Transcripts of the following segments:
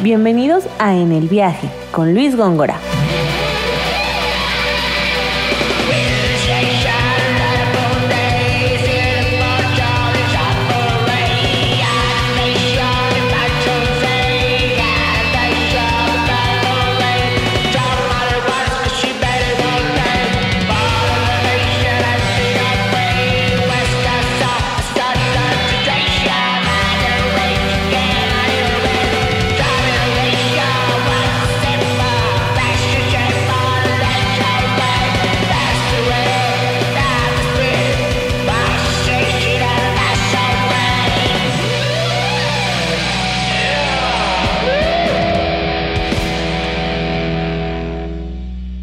Bienvenidos a En el Viaje con Luis Góngora.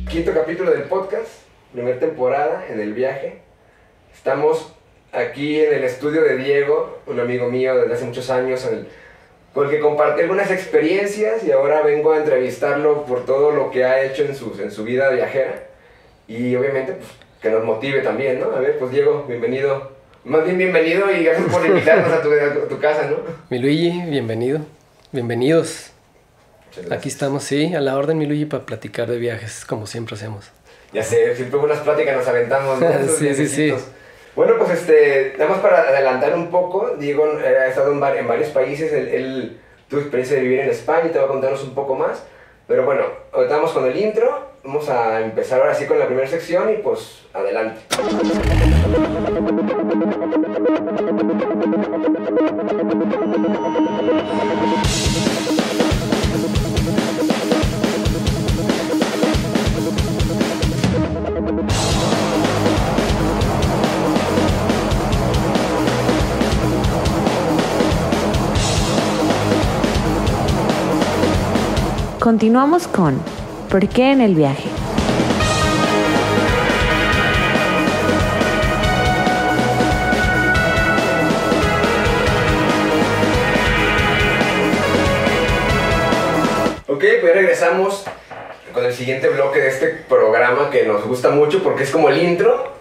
Quinto capítulo del podcast, primera temporada, En el Viaje. Estamos aquí en el estudio de Diego, un amigo mío desde hace muchos años, con el que compartí algunas experiencias y ahora vengo a entrevistarlo por todo lo que ha hecho en su vida viajera y obviamente pues, que nos motive también, ¿no? A ver, pues Diego, bienvenido. Más bien bienvenido y gracias por invitarnos a tu casa, ¿no? Mi Luigi, bienvenido. Bienvenidos. Aquí estamos, sí, a la orden, mi Luigi, para platicar de viajes, como siempre hacemos. Ya sé, siempre unas pláticas nos aventamos, ¿no? Sí. Bueno, pues nada más para adelantar un poco, Diego ha estado en varios países, él tuvo experiencia de vivir en España y te va a contarnos un poco más. Pero bueno, ahorita vamos con el intro, vamos a empezar ahora sí con la primera sección y pues adelante. Continuamos con ¿Por qué en el viaje? Ok, pues ya regresamos con el siguiente bloque de este programa que nos gusta mucho porque es como el intro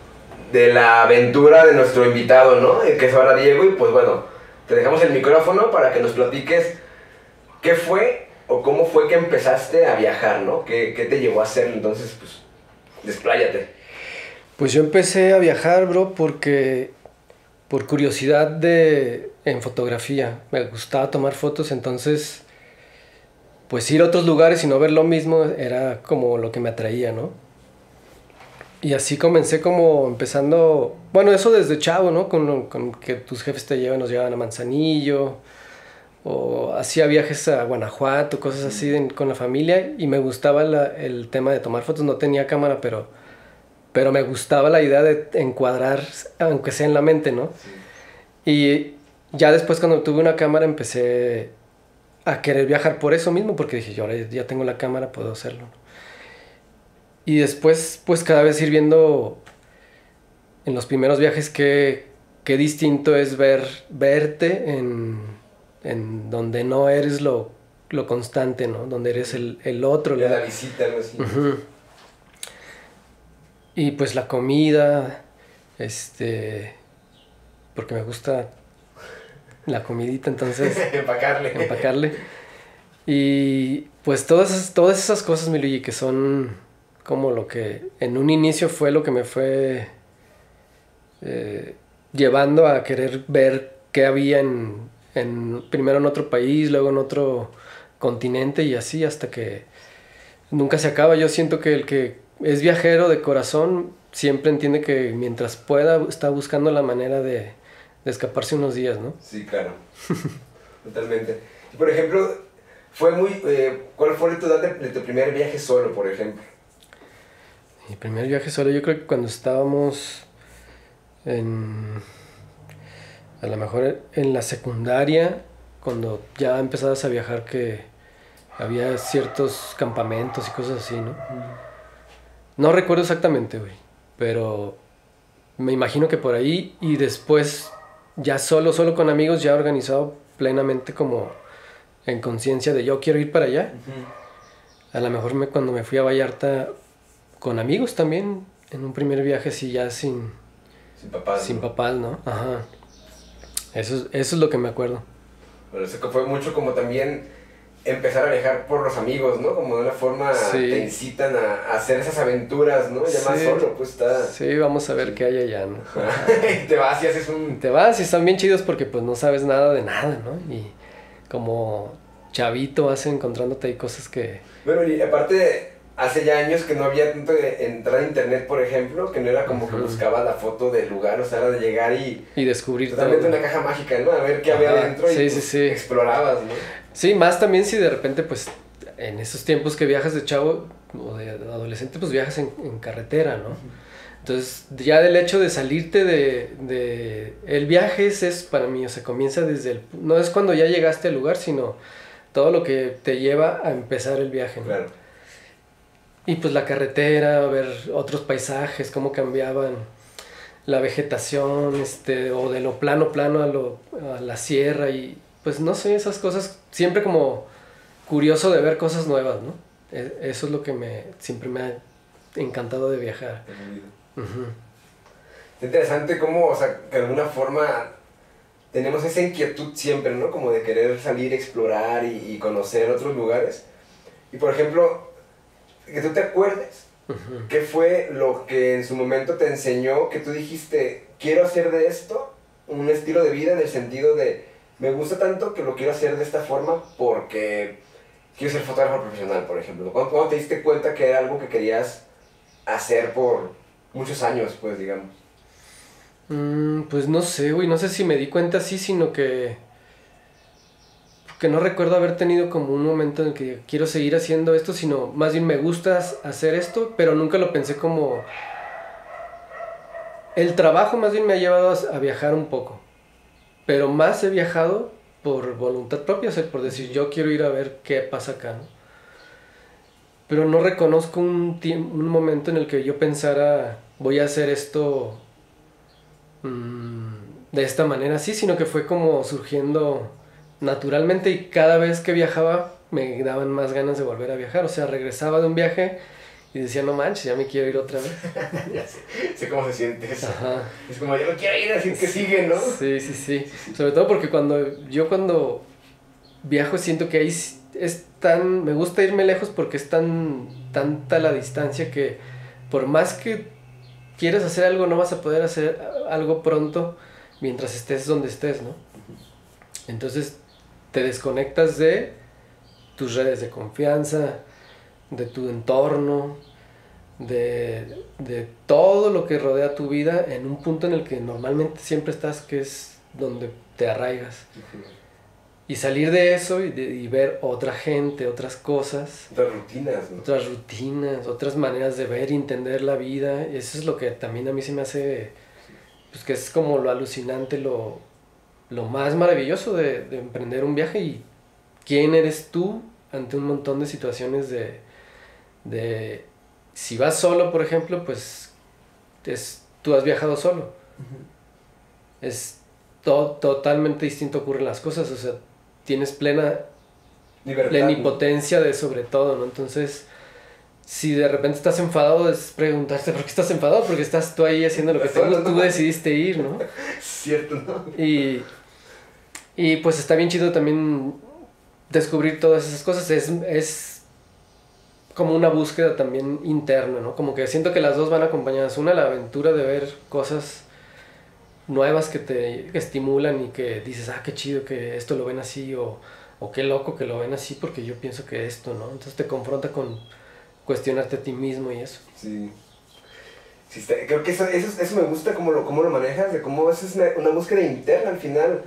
de la aventura de nuestro invitado, ¿no? Que es ahora Diego y pues bueno, te dejamos el micrófono para que nos platiques qué fue o cómo fue que empezaste a viajar, ¿no? ¿Qué te llevó a hacer? Entonces, pues, despláyate. Pues yo empecé a viajar, bro, porque por curiosidad en fotografía. Me gustaba tomar fotos, entonces pues ir a otros lugares y no ver lo mismo era como lo que me atraía, ¿no? Y así comencé como empezando, bueno, eso desde chavo, ¿no? Con que tus jefes nos llevaban a Manzanillo, o hacía viajes a Guanajuato, cosas así con la familia, y me gustaba el tema de tomar fotos. No tenía cámara, pero me gustaba la idea de encuadrar, aunque sea en la mente, ¿no? Sí. Y ya después cuando tuve una cámara empecé a querer viajar por eso mismo, porque dije, yo ahora ya tengo la cámara, puedo hacerlo. Y después, pues cada vez ir viendo en los primeros viajes qué distinto es verte en donde no eres lo constante, ¿no? Donde eres el otro. La visita, algo así. Uh-huh. Y pues la comida, porque me gusta la comidita, entonces... Empacarle. Y pues todas esas cosas, mi Luigi, que son como lo que en un inicio fue lo que me fue llevando a querer ver qué había primero en otro país, luego en otro continente y así hasta que nunca se acaba. Yo siento que el que es viajero de corazón siempre entiende que mientras pueda está buscando la manera de escaparse unos días, ¿no? Sí, claro. Totalmente. Y por ejemplo, ¿cuál fue tu edad de tu primer viaje solo, por ejemplo? Mi primer viaje solo, yo creo que cuando estábamos a lo mejor en la secundaria, cuando ya empezabas a viajar, que había ciertos campamentos y cosas así, ¿no? No recuerdo exactamente, güey, pero me imagino que por ahí. Y después ya solo con amigos, ya organizado plenamente como en conciencia de yo quiero ir para allá. A lo mejor cuando me fui a Vallarta con amigos también, en un primer viaje así ya sin papás. Sin ¿no? papás, ¿no? Ajá. Eso es lo que me acuerdo. Bueno, eso que fue mucho como también empezar a viajar por los amigos, ¿no? Como de una forma te incitan a hacer esas aventuras, ¿no? Ya más solo, pues está... Sí, vamos a ver qué hay allá, ¿no? Y te vas y haces un... Te vas y están bien chidos porque pues no sabes nada de nada, ¿no? Y como chavito vas encontrándote ahí cosas que... Bueno, y aparte, hace ya años que no había tanto de entrada a internet, por ejemplo, que no era como que buscaba la foto del lugar, o sea, era de llegar y descubrir totalmente una caja mágica, ¿no? A ver qué había adentro y pues, explorabas, ¿no? Sí, más también si de repente, pues, en esos tiempos que viajas de chavo o de adolescente, pues viajas en carretera, ¿no? Entonces, ya del hecho de salirte de... El viaje es para mí, o sea, comienza desde no es cuando ya llegaste al lugar, sino todo lo que te lleva a empezar el viaje, ¿no? Claro. Y pues la carretera, ver otros paisajes, cómo cambiaban la vegetación, o de lo plano a la sierra y pues no sé, esas cosas, siempre como curioso de ver cosas nuevas, ¿no? Eso es lo que siempre me ha encantado de viajar. Es interesante cómo, o sea, que de alguna forma tenemos esa inquietud siempre, ¿no? Como de querer salir, explorar y conocer otros lugares. Y por ejemplo, que tú te acuerdes, ¿qué fue lo que en su momento te enseñó que tú dijiste, quiero hacer de esto un estilo de vida en el sentido de, me gusta tanto que lo quiero hacer de esta forma porque quiero ser fotógrafo profesional, por ejemplo? ¿Cuándo te diste cuenta que era algo que querías hacer por muchos años, pues, digamos? Pues no sé, güey, no sé si me di cuenta así, sino que no recuerdo haber tenido como un momento en el que quiero seguir haciendo esto, sino más bien me gusta hacer esto, pero nunca lo pensé como... El trabajo más bien me ha llevado a viajar un poco, pero más he viajado por voluntad propia, o sea, por decir yo quiero ir a ver qué pasa acá, ¿no? Pero no reconozco un momento en el que yo pensara voy a hacer esto de esta manera así, sino que fue como surgiendo naturalmente y cada vez que viajaba me daban más ganas de volver a viajar, o sea, regresaba de un viaje y decía, no manches, ya me quiero ir otra vez. Ya sé cómo se siente eso. Ajá. Es como, yo no quiero ir, así que sigue, ¿no? Sí. Sobre todo porque cuando viajo siento que ahí me gusta irme lejos porque es tanta la distancia que por más que quieras hacer algo, no vas a poder hacer algo pronto mientras estés donde estés, ¿no? Entonces te desconectas de tus redes de confianza, de tu entorno, de todo lo que rodea tu vida en un punto en el que normalmente siempre estás, que es donde te arraigas. Y salir de eso y ver otra gente, otras cosas. Otras rutinas, ¿no? Otras rutinas, otras maneras de ver y entender la vida. Eso es lo que también a mí se me hace, pues que es como lo alucinante, lo más maravilloso de emprender un viaje y quién eres tú ante un montón de situaciones de si vas solo, por ejemplo, pues tú has viajado solo. Es totalmente distinto ocurren las cosas, o sea, tienes plena libertad, plenipotencia de sobre todo, ¿no? Entonces, si de repente estás enfadado, es preguntarte por qué estás enfadado, porque estás tú ahí haciendo lo que tú decidiste ir, ¿no? Cierto, ¿no? Y pues está bien chido también descubrir todas esas cosas, es como una búsqueda también interna, ¿no? Como que siento que las dos van acompañadas, una la aventura de ver cosas nuevas que te estimulan y que dices, qué chido que esto lo ven así o qué loco que lo ven así porque yo pienso que esto, ¿no? Entonces te confronta con cuestionarte a ti mismo y eso. Sí. Creo que eso me gusta cómo lo manejas, de cómo es una búsqueda interna al final.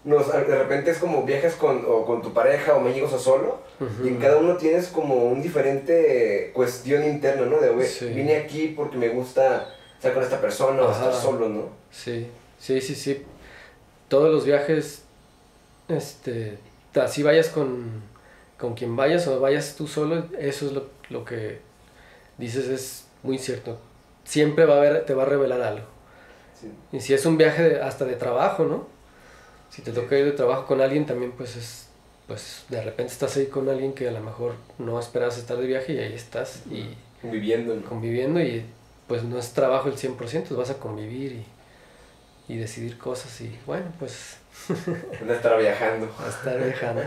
De repente es como viajas con tu pareja o amigos o solo, y en cada uno tienes como un diferente cuestión interna, ¿no? De vine aquí porque me gusta estar con esta persona o estar solo, ¿no? Sí. Todos los viajes, así vayas con quien vayas o vayas tú solo, eso es lo que dices, es muy cierto. Siempre te va a revelar algo. Sí. Y si es un viaje hasta de trabajo, ¿no? Si te toca ir de trabajo con alguien también, pues de repente estás ahí con alguien que a lo mejor no esperabas estar de viaje y ahí estás y Conviviendo, ¿no? conviviendo y pues no es trabajo el 100%, vas a convivir y decidir cosas y bueno, pues Van a estar viajando. a estar viajando.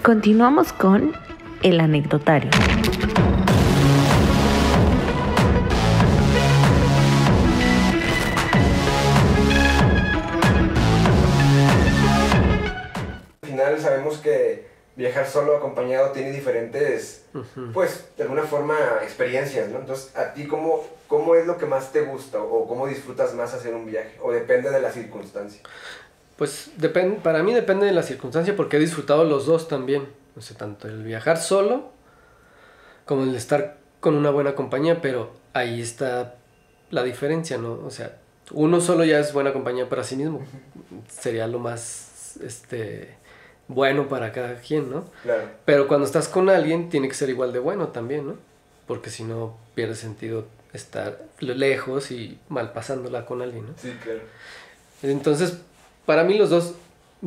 Continuamos con el anecdotario. Al final sabemos que viajar solo o acompañado tiene diferentes, pues, de alguna forma, experiencias, ¿no? Entonces, ¿a ti cómo es lo que más te gusta o cómo disfrutas más hacer un viaje? ¿O depende de la circunstancia? Pues para mí depende de la circunstancia porque he disfrutado los dos también. O sea, tanto el viajar solo como el estar con una buena compañía, pero ahí está la diferencia, ¿no? O sea, uno solo ya es buena compañía para sí mismo. Sería lo más bueno para cada quien, ¿no? Claro. Pero cuando estás con alguien tiene que ser igual de bueno también, ¿no? Porque si no pierde sentido estar lejos y mal pasándola con alguien, ¿no? Sí, claro. Entonces, para mí los dos,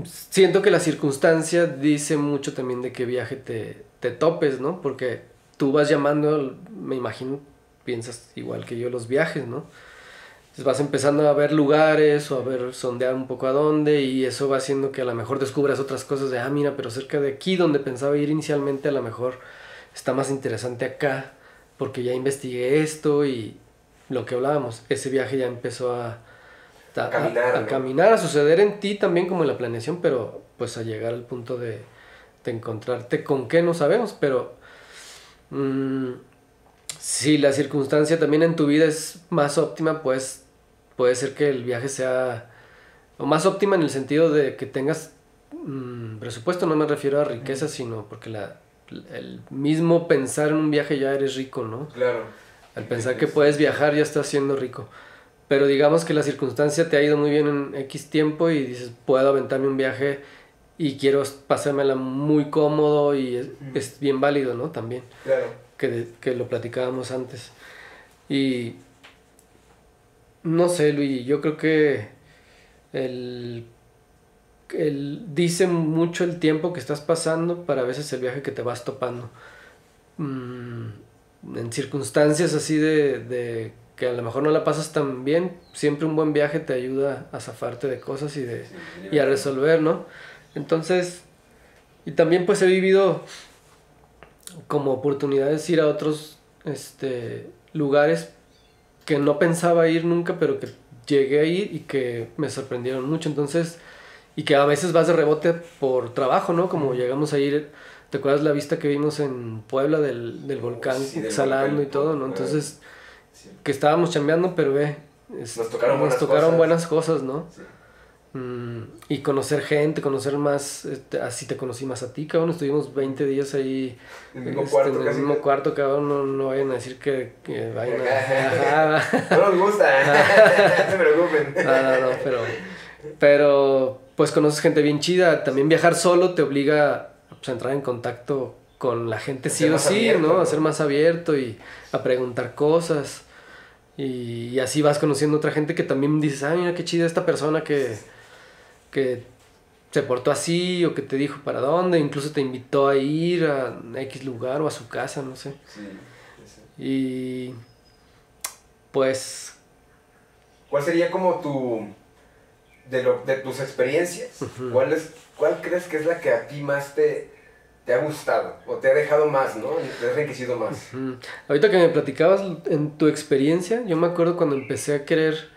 siento que la circunstancia dice mucho también de qué viaje te topes, ¿no? Porque tú vas llamando, me imagino, piensas igual que yo los viajes, ¿no? Entonces vas empezando a ver lugares o a ver, sondear un poco a dónde y eso va haciendo que a lo mejor descubras otras cosas de, mira, pero cerca de aquí donde pensaba ir inicialmente a lo mejor está más interesante acá porque ya investigué esto y lo que hablábamos, ese viaje ya empezó a caminar, a ¿no? caminar, a suceder en ti también como en la planeación, pero pues a llegar al punto de encontrarte con qué no sabemos, pero si la circunstancia también en tu vida es más óptima, pues puede ser que el viaje sea o más óptima en el sentido de que tengas presupuesto, no me refiero a riqueza, sino porque el mismo pensar en un viaje ya eres rico, ¿no? Claro. Al pensar que puedes viajar ya estás siendo rico. Pero digamos que la circunstancia te ha ido muy bien en X tiempo y dices, puedo aventarme un viaje y quiero pasármela muy cómodo y es bien válido, ¿no? También, Claro. que lo platicábamos antes. Y no sé, Luis, yo creo que dice mucho el tiempo que estás pasando para a veces el viaje que te vas topando. En circunstancias así de que a lo mejor no la pasas tan bien, siempre un buen viaje te ayuda a zafarte de cosas y a resolver, ¿no? Entonces, y también pues he vivido como oportunidades ir a otros lugares que no pensaba ir nunca, pero que llegué a ir y que me sorprendieron mucho, entonces, y que a veces vas de rebote por trabajo, ¿no? Como llegamos a ir, ¿te acuerdas la vista que vimos en Puebla del volcán exhalando y todo, ¿no? Entonces, que estábamos chambeando, pero nos tocaron buenas cosas, ¿no? Sí. Y conocer gente, conocer más, así te conocí más a ti, cabrón, estuvimos 20 días ahí en el mismo cuarto, cabrón, no vayan a decir que vayan no nos gusta, no se preocupen. No, pero pues conoces gente bien chida, también viajar solo te obliga pues, a entrar en contacto con la gente sí o sí, ¿no? A ser más abierto y a preguntar cosas. Y así vas conociendo otra gente que también dices, mira qué chida esta persona que se portó así o que te dijo para dónde, incluso te invitó a ir a X lugar o a su casa, no sé. Sí. Y pues... ¿Cuál sería como de tus experiencias? Uh-huh. ¿Cuál crees que es la que a ti más te ha gustado o te ha dejado más, ¿no? Te ha enriquecido más. Ahorita que me platicabas en tu experiencia, yo me acuerdo cuando empecé a querer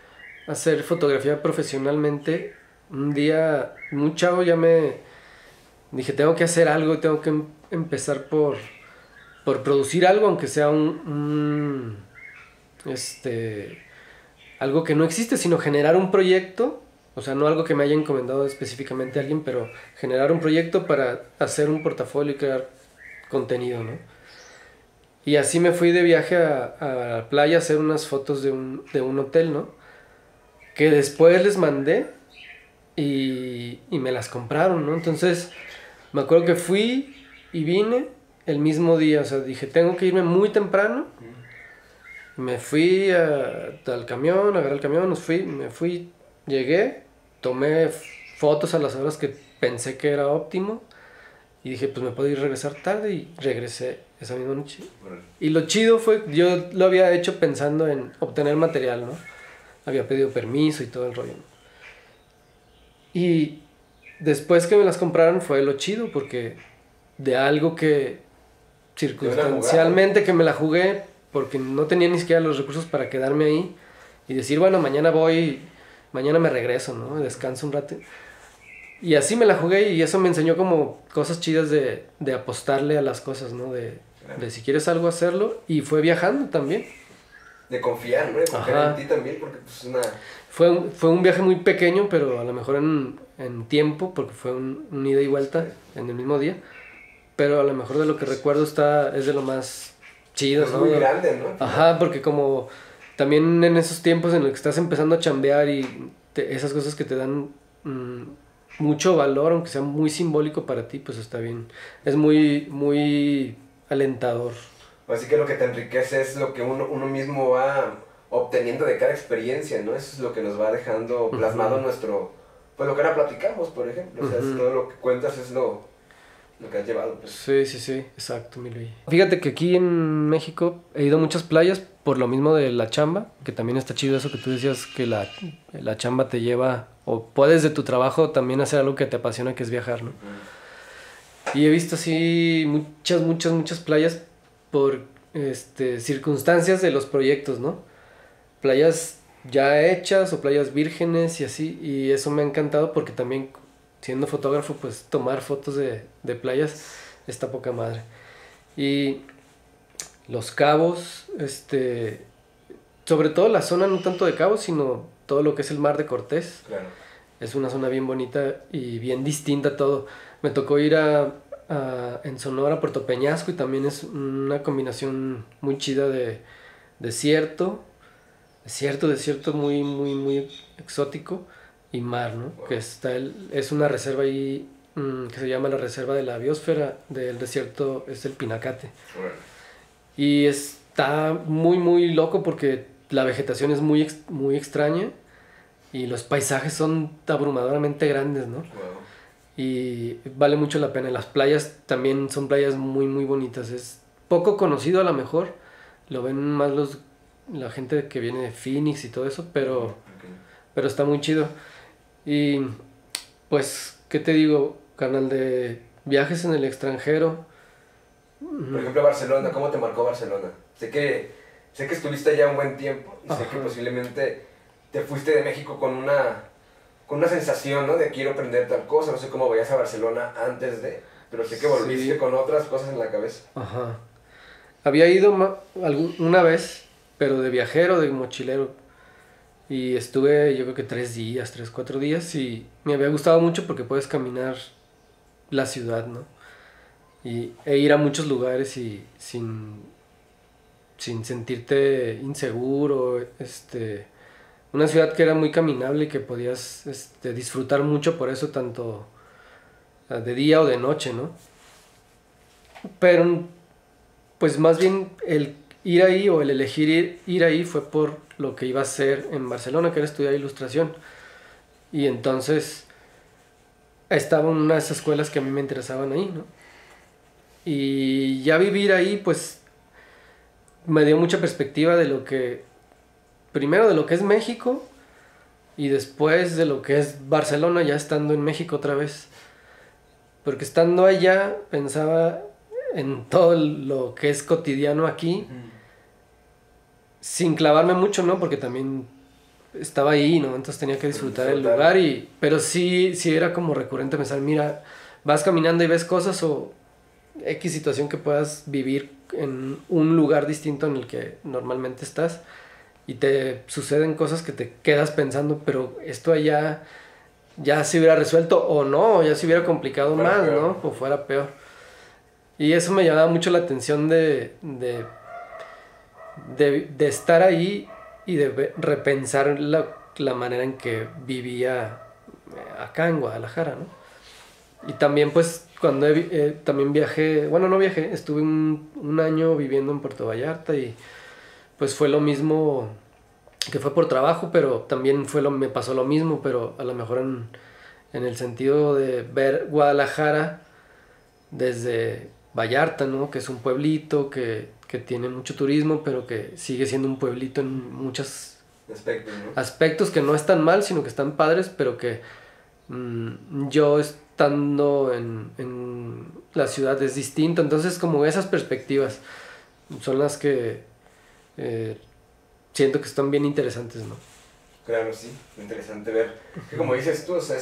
hacer fotografía profesionalmente, un día, un chavo ya me dije, tengo que hacer algo, tengo que empezar por producir algo, aunque sea algo que no existe, sino generar un proyecto. O sea, no algo que me haya encomendado específicamente a alguien, pero generar un proyecto para hacer un portafolio y crear contenido, ¿no? Y así me fui de viaje a la playa a hacer unas fotos de un hotel, ¿no? Que después les mandé y me las compraron, ¿no? Entonces, me acuerdo que fui y vine el mismo día, o sea, dije, tengo que irme muy temprano. Me fui al camión, agarré el camión, me fui, llegué, tomé fotos a las horas que pensé que era óptimo y dije, pues me puedo ir a regresar tarde y regresé esa misma noche. Y lo chido fue, yo lo había hecho pensando en obtener material, ¿no? Había pedido permiso y todo el rollo, ¿no? Y después que me las compraron fue lo chido porque de algo que circunstancialmente que me la jugué porque no tenía ni siquiera los recursos para quedarme ahí y decir, bueno, mañana me regreso, ¿no? Descanso un rato. Y así me la jugué y eso me enseñó como cosas chidas de apostarle a las cosas, ¿no? De si quieres algo hacerlo y fue viajando también. De confiar, ¿no? De confiar en ti también porque pues una... Fue un viaje muy pequeño, pero a lo mejor en tiempo, porque fue un ida y vuelta en el mismo día. Pero a lo mejor de lo que recuerdo es de lo más chido, es ¿no? Muy grande, ¿no? Ajá, porque como también en esos tiempos en los que estás empezando a chambear y esas cosas que te dan mucho valor, aunque sea muy simbólico para ti, pues está bien. Es muy, muy alentador. Así que lo que te enriquece es lo que uno mismo va obteniendo de cada experiencia, ¿no? Eso es lo que nos va dejando plasmado en nuestro... Pues lo que ahora platicamos, por ejemplo. O sea, es todo lo que cuentas es lo que has llevado. Pues. Sí, exacto, mi Luis. Fíjate que aquí en México he ido a muchas playas por lo mismo de la chamba, que también está chido eso que tú decías, que la chamba te lleva, o puedes de tu trabajo también hacer algo que te apasiona, que es viajar, ¿no? Y he visto así muchas playas por circunstancias de los proyectos, ¿no? Playas ya hechas o playas vírgenes y así, y eso me ha encantado porque también siendo fotógrafo pues tomar fotos de playas está poca madre. Y Los Cabos, sobre todo la zona no tanto de Cabos sino todo lo que es el Mar de Cortés. Claro. Es una zona bien bonita y bien distinta a todo. Me tocó ir en Sonora, Puerto Peñasco, y también es una combinación muy chida de desierto muy, muy, muy exótico y mar, ¿no? Wow. Que es una reserva ahí que se llama la Reserva de la Biosfera del Desierto, es el Pinacate. Wow. Y está muy, muy loco porque la vegetación es muy, muy extraña y los paisajes son abrumadoramente grandes, ¿no? Wow. Y vale mucho la pena. Las playas también son playas muy, muy bonitas. Es poco conocido a lo mejor, lo ven más la gente que viene de Phoenix y todo eso, pero está muy chido. Y pues, ¿qué te digo, carnal? De viajes en el extranjero. Por ejemplo, Barcelona, ¿cómo te marcó Barcelona? Sé que estuviste allá un buen tiempo y sé que posiblemente te fuiste de México con una sensación, ¿no? De quiero aprender tal cosa, no sé cómo vayas a Barcelona antes de, pero sé que volviste con otras cosas en la cabeza. Ajá. Había ido una vez, pero de viajero, de mochilero. Y estuve yo creo que 4 días y me había gustado mucho porque puedes caminar la ciudad, ¿no? E ir a muchos lugares y sin sentirte inseguro, una ciudad que era muy caminable y que podías disfrutar mucho por eso, tanto de día o de noche, ¿no? Pero pues más bien el ir ahí o el elegir ir ahí fue por lo que iba a hacer en Barcelona, que era estudiar ilustración. Y entonces estaba en una de esas escuelas que a mí me interesaban ahí, ¿no? Y ya vivir ahí pues me dio mucha perspectiva primero de lo que es México y después de lo que es Barcelona, ya estando en México otra vez. Porque estando allá pensaba en todo lo que es cotidiano aquí, sin clavarme mucho, ¿no? Porque también estaba ahí, ¿no? Entonces tenía que disfrutar el lugar, pero sí era como recurrente pensar, mira, vas caminando y ves cosas o X situación que puedas vivir en un lugar distinto en el que normalmente estás y te suceden cosas que te quedas pensando, pero esto allá ya se hubiera resuelto o no, ya se hubiera complicado más, ¿no? O fuera peor. Y eso me llamaba mucho la atención de estar ahí y de repensar la manera en que vivía acá en Guadalajara, ¿no? Y también pues cuando también viajé, bueno, no viajé, estuve un año viviendo en Puerto Vallarta y pues fue lo mismo, que fue por trabajo, pero también me pasó lo mismo, pero a lo mejor en el sentido de ver Guadalajara desde Vallarta, ¿no? Que es un pueblito que tiene mucho turismo, pero que sigue siendo un pueblito en muchos aspectos que no están mal, sino que están padres, pero que yo estando en la ciudad es distinto. Entonces como esas perspectivas son las que siento que están bien interesantes, ¿no? Claro, sí, interesante ver que, como dices tú, o sea,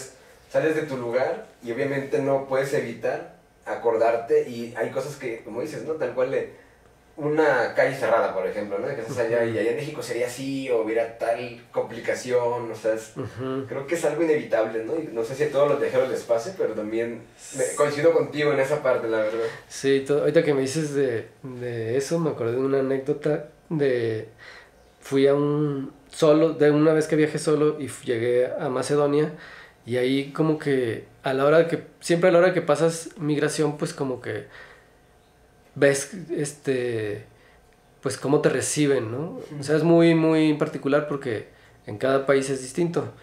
sales de tu lugar y obviamente no puedes evitar acordarte, y hay cosas que, como dices, ¿no? Tal cual una calle cerrada, por ejemplo, ¿no? Que estás allá y allá en México sería así, o hubiera tal complicación, o sea, creo que es algo inevitable, ¿no? Y no sé si a todos los viajeros les pase, pero también coincido contigo en esa parte, la verdad. Sí, ahorita que me dices de eso, me acordé de una anécdota fui de una vez que viajé solo y llegué a Macedonia, y ahí como que siempre a la hora que pasas migración, pues como que ves pues cómo te reciben, ¿no? O sea, es muy, muy particular porque en cada país es distinto.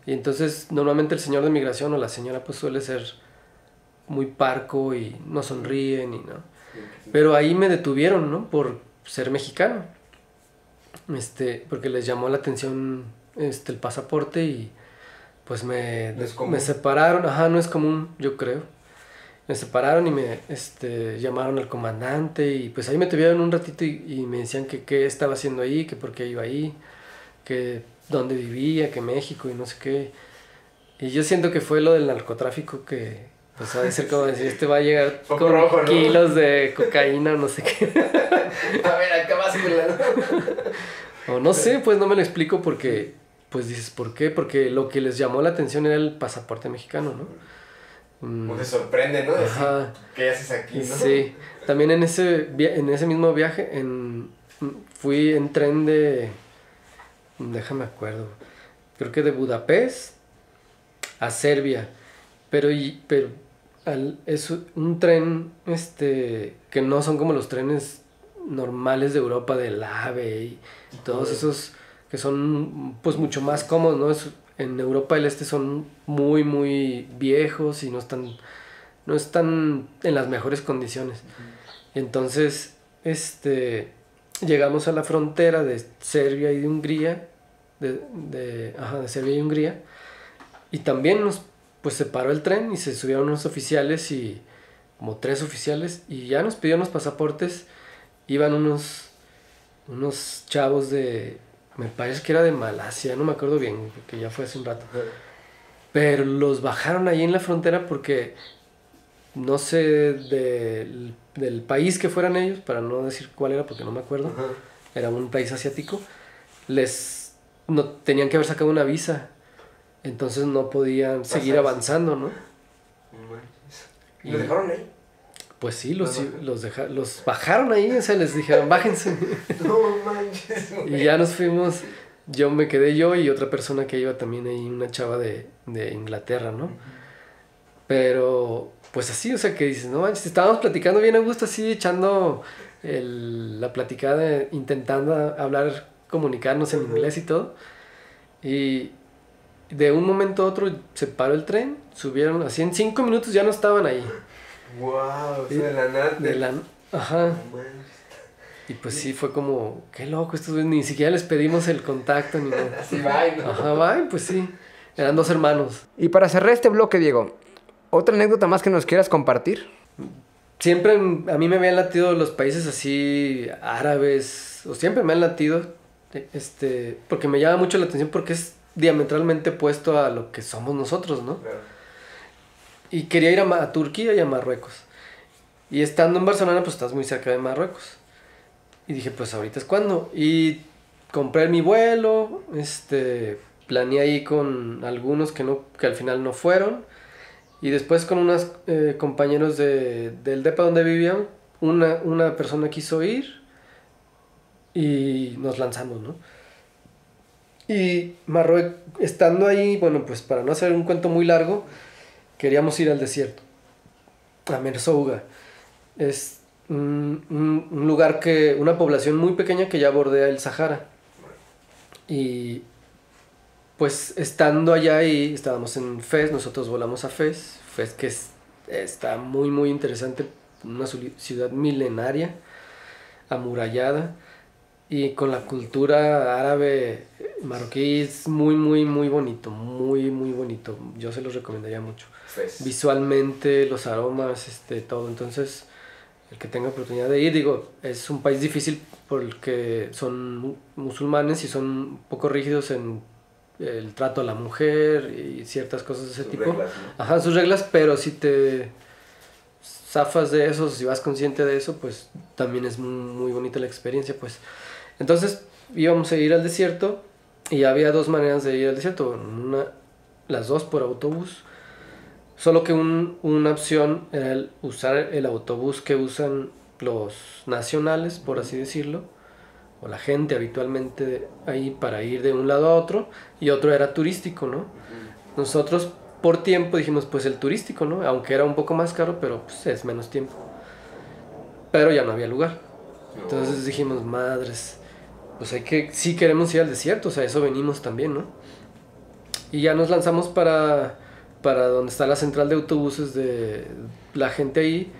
Y entonces normalmente el señor de migración o la señora pues suele ser muy parco y no sonríen y no. Pero ahí me detuvieron, ¿no? Por ser mexicano. Porque les llamó la atención el pasaporte y pues me separaron. Ajá, no es común, yo creo. Me separaron y me llamaron al comandante y pues ahí me tuvieron un ratito y me decían que qué estaba haciendo ahí, que por qué iba ahí, que dónde vivía, que México y no sé qué. Y yo siento que fue lo del narcotráfico, que pues ha de ser como decir, va a llegar con rojo, ¿no? Kilos de cocaína o no sé qué. A ver, acá vas o no sé, pues no me lo explico porque, pues dices, ¿por qué? Porque lo que les llamó la atención era el pasaporte mexicano, ¿no? Pues te sorprende, ¿no? Ajá. ¿Qué haces aquí, no? Sí, también en ese mismo viaje fui en tren déjame acuerdo, creo que de Budapest a Serbia, pero es un tren que no son como los trenes normales de Europa, del AVE y todos esos que son pues mucho más cómodos, ¿no? En Europa del Este son muy muy viejos y no están en las mejores condiciones. Entonces llegamos a la frontera de Serbia y de Hungría, de Serbia y Hungría, y también nos pues separó el tren y se subieron unos oficiales, y como 3 oficiales, y ya nos pidieron los pasaportes. Iban unos chavos me parece que era de Malasia, no me acuerdo bien, porque ya fue hace un rato. Pero los bajaron ahí en la frontera porque, no sé del país que fueran ellos, para no decir cuál era porque no me acuerdo, era un país asiático, no tenían que haber sacado una visa, entonces no podían seguir avanzando, ¿no? ¿Y los dejaron ahí? Pues sí, los bajaron ahí, o sea, les dijeron, bájense. No manches. Y ya nos fuimos, me quedé yo y otra persona que iba también ahí, una chava de Inglaterra, ¿no? Pero, pues así, o sea, que dices, no manches, estábamos platicando bien a gusto, así, echando la platicada, intentando comunicarnos en inglés y todo. Y de un momento a otro se paró el tren, subieron, así en 5 minutos ya no estaban ahí. Wow, o sea, de la nada. Ajá. Y pues sí, fue como, qué loco, estos ni siquiera les pedimos el contacto ni nada. Así va, ¿no? Ajá, va, pues sí. Eran 2 hermanos. Y para cerrar este bloque, Diego, ¿otra anécdota más que nos quieras compartir? Siempre a mí me habían latido los países así árabes, o siempre me han latido, porque me llama mucho la atención, porque es diametralmente opuesto a lo que somos nosotros, ¿no? Claro. Y quería ir a Turquía y a Marruecos. Y estando en Barcelona, pues estás muy cerca de Marruecos. Y dije, pues ahorita es cuando. Y compré mi vuelo, planeé ahí con algunos que al final no fueron. Y después con unos compañeros del depa donde vivían, una persona quiso ir y nos lanzamos, ¿no? Y Marruecos, estando ahí, bueno, pues para no hacer un cuento muy largo, queríamos ir al desierto, a Merzouga. Es un lugar una población muy pequeña que ya bordea el Sahara. Y pues estando allá y estábamos en Fez, nosotros volamos a Fez, que está muy muy interesante, una ciudad milenaria, amurallada y con la cultura árabe marroquí es muy muy muy bonito, muy muy bonito. Yo se los recomendaría mucho. Fez. Visualmente, los aromas, todo. Entonces, el que tenga oportunidad de ir, digo, es un país difícil porque son musulmanes y son un poco rígidos en el trato a la mujer y ciertas cosas de ese Sus tipo. reglas, ¿no? Ajá, sus reglas, pero si te zafas de eso, si vas consciente de eso, pues también es muy, muy bonita la experiencia, pues. Entonces íbamos a ir al desierto y había dos maneras de ir al desierto, las dos por autobús, solo que una opción era usar el autobús que usan los nacionales, por así decirlo, o la gente habitualmente ahí para ir de un lado a otro, y otro era turístico, ¿no? Nosotros por tiempo dijimos pues el turístico, ¿no? Aunque era un poco más caro, pero pues es menos tiempo. Pero ya no había lugar. Entonces dijimos, madres, pues sí queremos ir al desierto, o sea, eso venimos también, ¿no? Y ya nos lanzamos para donde está la central de autobuses de la gente ahí,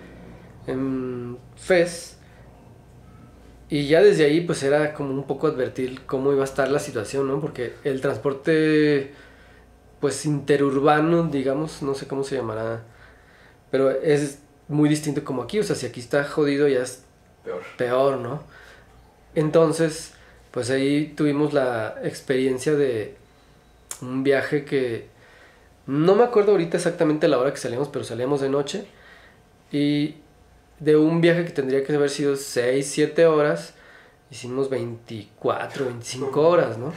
en Fez. Y ya desde ahí pues era como un poco advertir cómo iba a estar la situación, ¿no? Porque el transporte pues interurbano, digamos, no sé cómo se llamará, pero es muy distinto como aquí, o sea, si aquí está jodido ya es peor, ¿no? Entonces, pues ahí tuvimos la experiencia de un viaje que no me acuerdo ahorita exactamente la hora que salíamos, pero salíamos de noche y de un viaje que tendría que haber sido 6, 7 horas, hicimos 24, 25 horas, ¿no?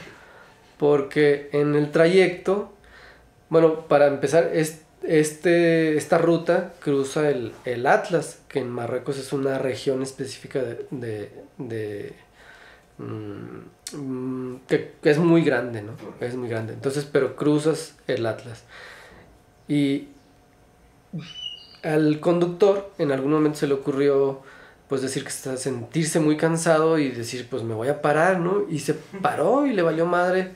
Porque en el trayecto, bueno, para empezar, esta ruta cruza el Atlas, que en Marruecos es una región específica que es muy grande, ¿no? Es muy grande. Entonces, pero cruzas el Atlas. Y al conductor en algún momento se le ocurrió pues decir que está sentirse muy cansado y decir pues me voy a parar, ¿no? Y se paró y le valió madre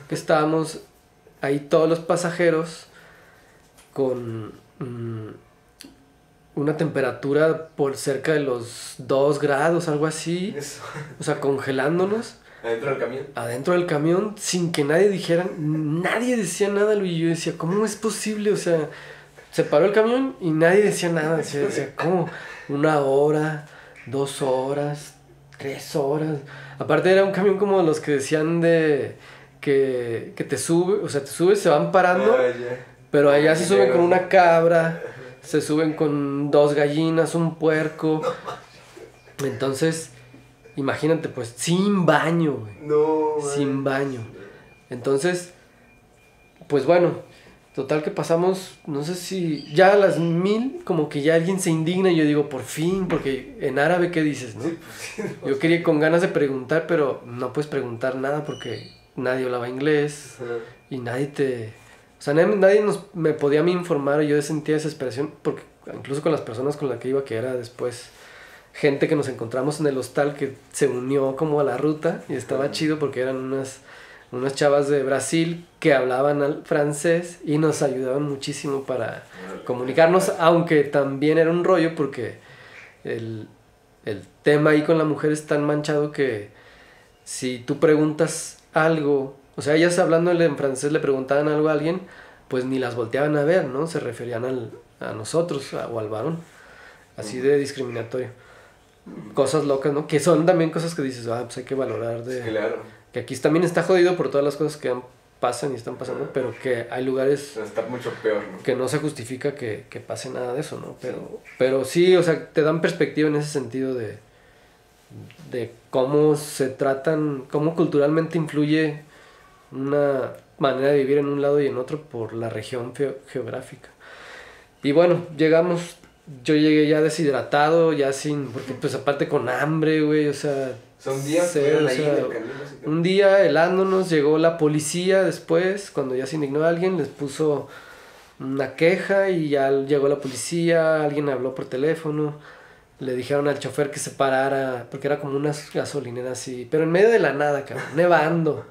que estábamos ahí todos los pasajeros con una temperatura por cerca de los 2 grados, algo así. Eso. O sea, congelándonos. ¿Adentro del camión? Adentro del camión, sin que nadie dijera, nadie decía nada, y yo decía, ¿cómo es posible? O sea, se paró el camión y nadie decía nada, decía, ¿cómo? 1 hora, 2 horas, 3 horas. Aparte era un camión como los que decían que te sube, o sea, te subes, se van parando, pero allá se suben con una cabra, se suben con 2 gallinas, un puerco. Entonces, imagínate, pues, sin baño, güey. No, sin baño. Entonces, pues bueno, total que pasamos, no sé si ya a las 1000, como que ya alguien se indigna y yo digo, por fin, porque en árabe, ¿qué dices, no? Sí, pues, sí, no. Yo quería con ganas de preguntar, pero no puedes preguntar nada porque nadie hablaba inglés y nadie o sea, nadie me podía a mí informar, y yo sentía desesperación porque incluso con las personas con las que iba, que era después gente que nos encontramos en el hostal que se unió como a la ruta y estaba chido porque eran unas chavas de Brasil que hablaban francés y nos ayudaban muchísimo para comunicarnos, aunque también era un rollo porque el tema ahí con la mujer es tan manchado que si tú preguntas algo, o sea, ellas hablándole en francés le preguntaban algo a alguien, pues ni las volteaban a ver, ¿no? Se referían a nosotros o al varón, así de discriminatorio. Cosas locas, ¿no? Que son también cosas que dices, pues hay que valorar Claro. que aquí también está jodido por todas las cosas que pasan y están pasando, pero que hay lugares Está mucho peor, ¿no? que no se justifica que pase nada de eso, ¿no? Pero sí, o sea, te dan perspectiva en ese sentido de cómo se tratan, cómo culturalmente influye una manera de vivir en un lado y en otro por la región geográfica. Y bueno, llegamos, yo llegué ya deshidratado, ya sin, porque pues aparte con hambre, güey, o sea... Son días que cero, estuvieron o ahí sea, en el camino. Así que... un día helándonos, llegó la policía después, cuando ya se indignó alguien, les puso una queja y ya llegó la policía, alguien habló por teléfono, le dijeron al chofer que se parara, porque era como una gasolinera así, pero en medio de la nada, cabrón, nevando.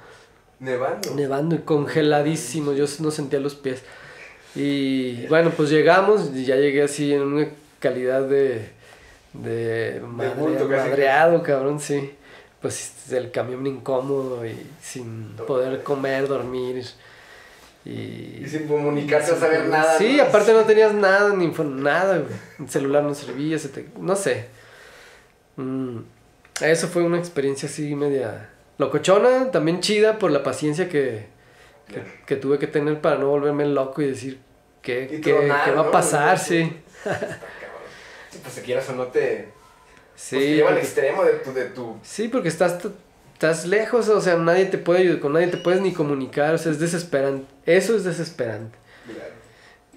Nevando y congeladísimo, yo no sentía los pies. Y bueno, pues llegamos y ya llegué así en una calidad de bulto, casi. madreado, cabrón, sí. Pues el camión incómodo y sin poder comer, dormir. Y sin comunicarse a saber nada. Sí, ¿no? aparte no tenías nada, ni nada, güey. El celular no servía, no sé. Eso fue una experiencia así media locochona, también chida por la paciencia que tuve que tener para no volverme loco y decir qué va a pasar, sí. Pues si quieras o no te... Sí, pues te lleva al extremo de tu... Sí, porque estás lejos, o sea, nadie te puede ayudar, con nadie te puedes ni comunicar, o sea, es desesperante. Eso es desesperante. Claro.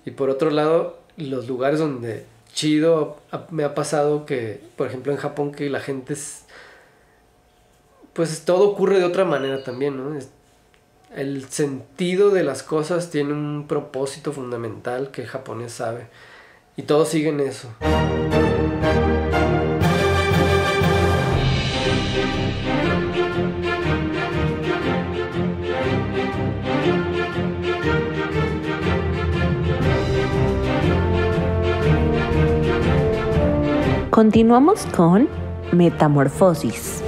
Y por otro lado, los lugares donde chido me ha pasado que, por ejemplo, en Japón, que la gente es... Pues todo ocurre de otra manera también, ¿no? El sentido de las cosas tiene un propósito fundamental que el japonés sabe. Y todos siguen eso. Continuamos con Metamorfosis.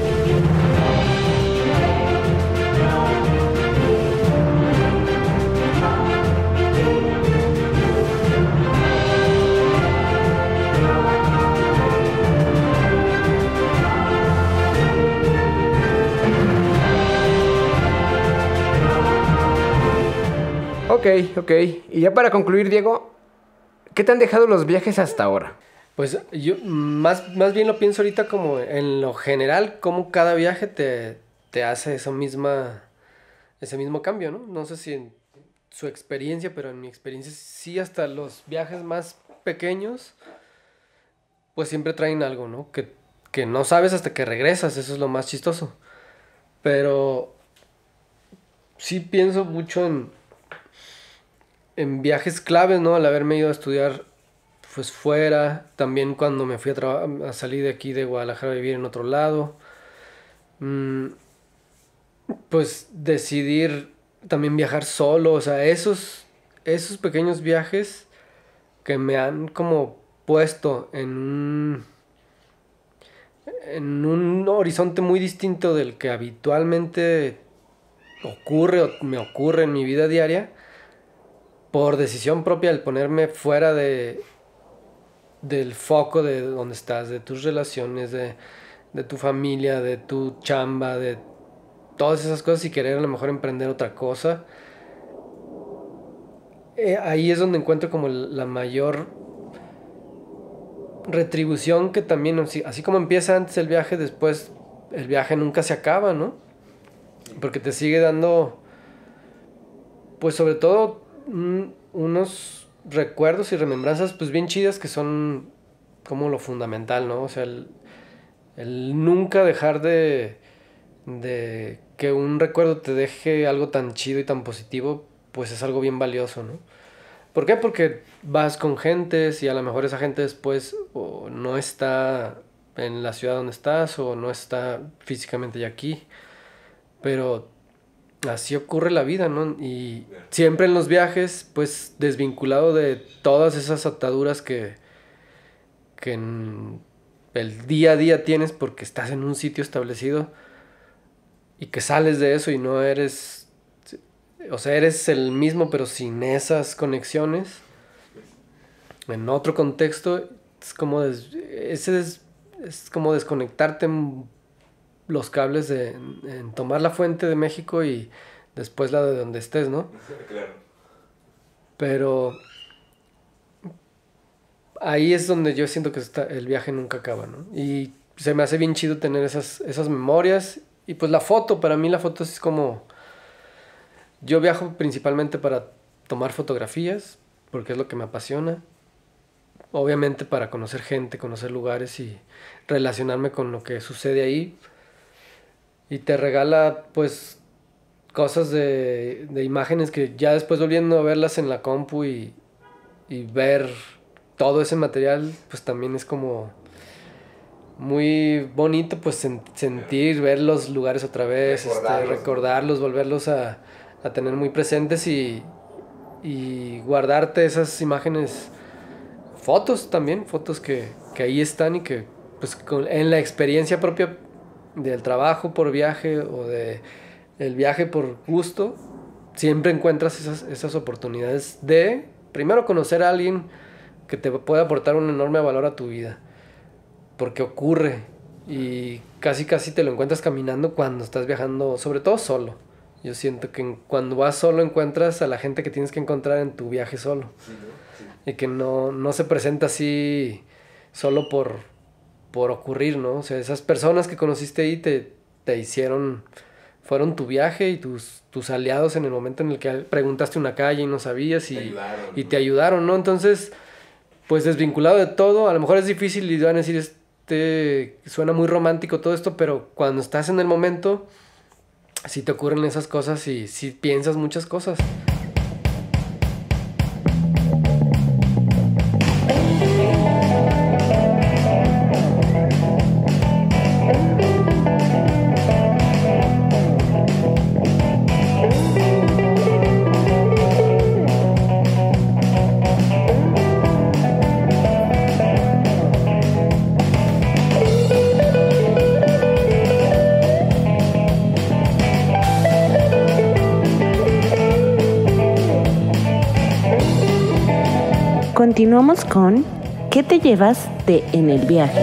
Ok. Y ya para concluir, Diego, ¿qué te han dejado los viajes hasta ahora? Pues yo más bien lo pienso ahorita como en lo general, como cada viaje te hace ese mismo cambio, ¿no? No sé si en su experiencia, pero en mi experiencia sí, hasta los viajes más pequeños, pues siempre traen algo, ¿no? Que no sabes hasta que regresas, eso es lo más chistoso. Pero sí pienso mucho en viajes claves, ¿no? Al haberme ido a estudiar pues fuera, también cuando me fui a salir de aquí de Guadalajara a vivir en otro lado, pues decidir también viajar solo, o sea, esos pequeños viajes que me han como puesto en un horizonte muy distinto del que habitualmente ocurre o me ocurre en mi vida diaria, por decisión propia, el ponerme fuera del foco de donde estás, de tus relaciones, de tu familia, de tu chamba, de todas esas cosas y querer a lo mejor emprender otra cosa. Ahí es donde encuentro como la mayor retribución, que también, así como empieza antes el viaje, después el viaje nunca se acaba, ¿no? Porque te sigue dando, pues sobre todo, unos recuerdos y remembranzas pues bien chidas que son como lo fundamental, ¿no? O sea, el nunca dejar de que un recuerdo te deje algo tan chido y tan positivo, pues es algo bien valioso, ¿no? ¿Por qué? Porque vas con gentes y a lo mejor esa gente después o no está en la ciudad donde estás o no está físicamente ya aquí, pero así ocurre la vida, ¿no? Y siempre en los viajes, pues desvinculado de todas esas ataduras que en el día a día tienes porque estás en un sitio establecido y que sales de eso y no eres, o sea, eres el mismo pero sin esas conexiones en otro contexto. Es como es como desconectarte los cables en tomar la fuente de México y después la de donde estés, ¿no? Claro. Pero ahí es donde yo siento que el viaje nunca acaba, ¿no? Y se me hace bien chido tener esas memorias. Y pues la foto, para mí la foto es como... Yo viajo principalmente para tomar fotografías, porque es lo que me apasiona. obviamente para conocer gente, conocer lugares y relacionarme con lo que sucede ahí. Y te regala pues cosas de imágenes que ya después volviendo a verlas en la compu y ver todo ese material, pues también es como muy bonito pues sentir, ver los lugares otra vez, recordarlos, volverlos a tener muy presentes y guardarte esas imágenes, fotos también, fotos que ahí están y que pues en la experiencia propia del trabajo por viaje o de el viaje por gusto, siempre encuentras esas oportunidades de primero conocer a alguien que te puede aportar un enorme valor a tu vida, porque ocurre y casi te lo encuentras caminando cuando estás viajando, sobre todo solo. Yo siento que cuando vas solo encuentras a la gente que tienes que encontrar en tu viaje solo. Sí, ¿no? Sí. Y que no se presenta así solo por ocurrir, ¿no? O sea, esas personas que conociste ahí te hicieron, fueron tu viaje y tus aliados en el momento en el que preguntaste una calle y no sabías y te ayudaron, ¿no? Entonces, pues desvinculado de todo, a lo mejor es difícil y van a decir, suena muy romántico todo esto, pero cuando estás en el momento, sí te ocurren esas cosas y sí piensas muchas cosas. Continuamos con ¿qué te llevas de en el viaje?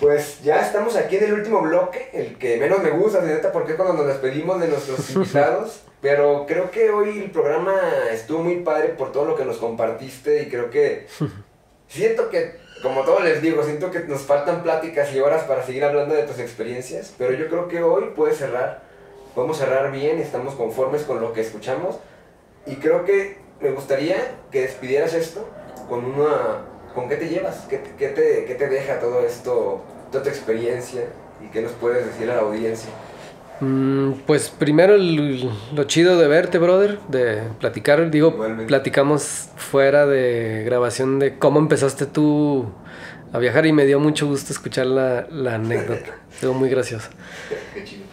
Pues ya estamos aquí en el último bloque, el que menos me gusta, neta, porque es cuando nos despedimos de nuestros invitados. Pero creo que hoy el programa estuvo muy padre por todo lo que nos compartiste y creo que siento que, como todos les digo, siento que nos faltan pláticas y horas para seguir hablando de tus experiencias, pero yo creo que hoy podemos cerrar bien, estamos conformes con lo que escuchamos y creo que me gustaría que despidieras esto con qué te llevas, qué te deja todo esto, toda tu experiencia y qué nos puedes decir a la audiencia. Pues primero lo chido de verte, brother, de platicar, platicamos fuera de grabación de cómo empezaste tú a viajar y me dio mucho gusto escuchar la anécdota, estuvo muy gracioso. Qué chido.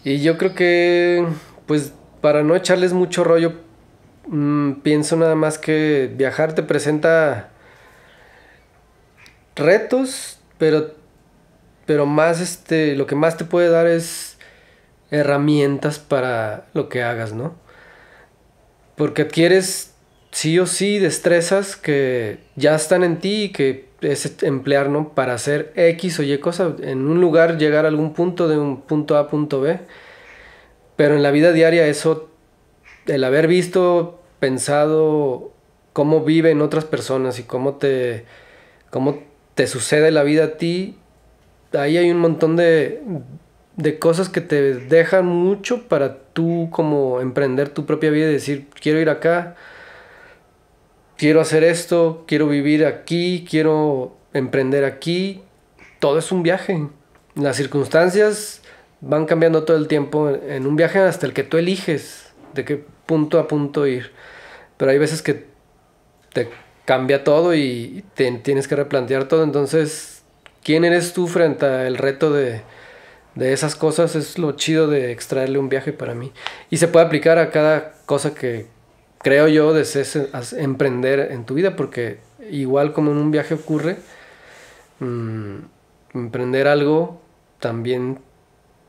Y yo creo que, pues, para no echarles mucho rollo, pienso nada más que viajar te presenta retos, pero más, lo que más te puede dar es herramientas para lo que hagas, ¿no? Porque adquieres sí o sí destrezas que ya están en ti y que es emplear, ¿no? Para hacer X o Y cosa, en un lugar llegar a algún punto, de un punto A a punto B, pero en la vida diaria eso, el haber visto, pensado cómo viven otras personas y cómo te sucede la vida a ti, ahí hay un montón de cosas que te dejan mucho para tú como emprender tu propia vida y decir, quiero ir acá, quiero hacer esto, quiero vivir aquí, quiero emprender aquí. Todo es un viaje. Las circunstancias van cambiando todo el tiempo en un viaje hasta el que tú eliges de qué punto a punto ir. Pero hay veces que te cambia todo y te tienes que replantear todo. Entonces, ¿quién eres tú frente al reto de esas cosas? Es lo chido de extraerle un viaje para mí. Y se puede aplicar a cada cosa que creo yo desees emprender en tu vida, porque igual como en un viaje ocurre, emprender algo también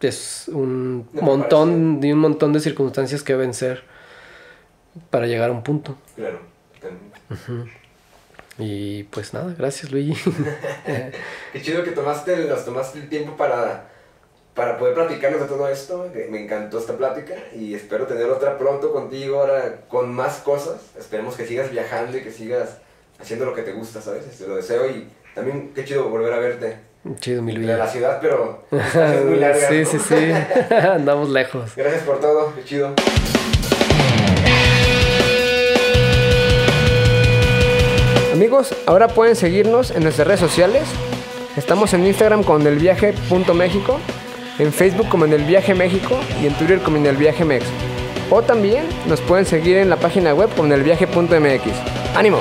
es un montón de circunstancias que vencer para llegar a un punto. Claro. Y pues nada, gracias, Luigi. Qué chido que nos tomaste el tiempo para poder platicarnos de todo esto. Me encantó esta plática y espero tener otra pronto contigo, ahora con más cosas. Esperemos que sigas viajando y que sigas haciendo lo que te gusta, ¿sabes? Te lo deseo y también qué chido volver a verte. Chido, mi de Luis. la ciudad, pero es muy larga. Sí, ¿no? sí, sí. Andamos lejos. Gracias por todo, qué chido. Amigos, ahora pueden seguirnos en nuestras redes sociales. Estamos en Instagram como enelviaje.mexico, en Facebook como enelviaje México y en Twitter como enelviajemex. O también nos pueden seguir en la página web como enelviaje.mx. ¡Ánimo!